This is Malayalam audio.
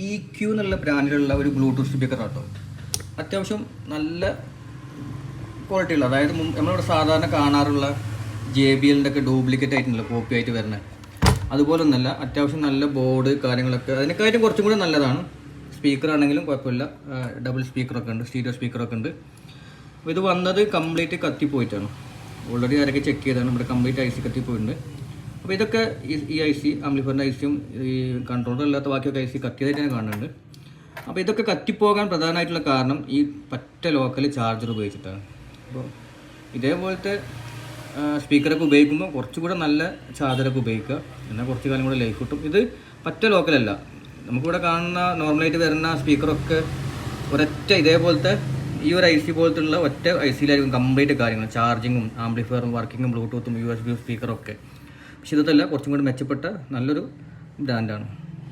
EQ എന്നുള്ള ബ്രാൻഡിലുള്ള ഒരു ബ്ലൂടൂത്ത് സ്പീക്കർ കേട്ടോ. അത്യാവശ്യം നല്ല ക്വാളിറ്റി ഉള്ള, അതായത് നമ്മളിവിടെ സാധാരണ കാണാറുള്ള JBL ഒക്കെ ഡ്യൂപ്ലിക്കേറ്റ് ആയിട്ടുണ്ടല്ലോ, കോപ്പി ആയിട്ട് വരുന്നത്, അതുപോലെ ഒന്നല്ല. അത്യാവശ്യം നല്ല ബോർഡ് കാര്യങ്ങളൊക്കെ അതിനെക്കാട്ടും കുറച്ചും കൂടി നല്ലതാണ്. സ്പീക്കർ ആണെങ്കിലും കുഴപ്പമില്ല, ഡബിൾ സ്പീക്കറൊക്കെ ഉണ്ട്, സ്റ്റീരിയോ സ്പീക്കറൊക്കെ ഉണ്ട്. അപ്പോൾ ഇത് വന്നത് കംപ്ലീറ്റ് കത്തിപ്പോയിട്ടാണ്. ഓൾറെഡി ആരൊക്കെ ചെക്ക് ചെയ്താണ്, നമ്മുടെ കംപ്ലീറ്റ് IC കത്തിപ്പോയിട്ടുണ്ട്. അപ്പോൾ ഇതൊക്കെ ഈ IC ആംപ്ലിഫയറിൻ്റെ ICയും ഈ കൺട്രോളർ അല്ലാത്ത ബാക്കിയൊക്കെ IC കത്തിയതായിട്ട് ഞാൻ കാണുന്നുണ്ട്. അപ്പോൾ ഇതൊക്കെ കത്തിപ്പോകാൻ പ്രധാനമായിട്ടുള്ള കാരണം ഈ പറ്റ ലോക്കൽ ചാർജർ ഉപയോഗിച്ചിട്ടാണ്. അപ്പോൾ ഇതേപോലത്തെ സ്പീക്കറൊക്കെ ഉപയോഗിക്കുമ്പോൾ കുറച്ചുകൂടെ നല്ല ചാർജറൊക്കെ ഉപയോഗിക്കുക, എന്നാൽ കുറച്ച് കാലം കൂടെ ലൈഫ് കിട്ടും. ഇത് പറ്റ ലോക്കലല്ല, നമുക്കിവിടെ കാണുന്ന നോർമലായിട്ട് വരുന്ന സ്പീക്കറൊക്കെ ഒരൊറ്റ ഇതേപോലത്തെ ഈ ഒരു IC പോലത്തുള്ള ഒറ്റ ICയിലായിരിക്കും കംപ്ലീറ്റ് കാര്യങ്ങൾ, ചാർജിങ്ങും ആംപ്ലിഫയറും വർക്കിങ്ങും ബ്ലൂടൂത്തും USB സ്പീക്കറൊക്കെ. പക്ഷേ ഇതല്ല, കുറച്ചും കൂടി മെച്ചപ്പെട്ട നല്ലൊരു ബ്രാൻഡാണ്.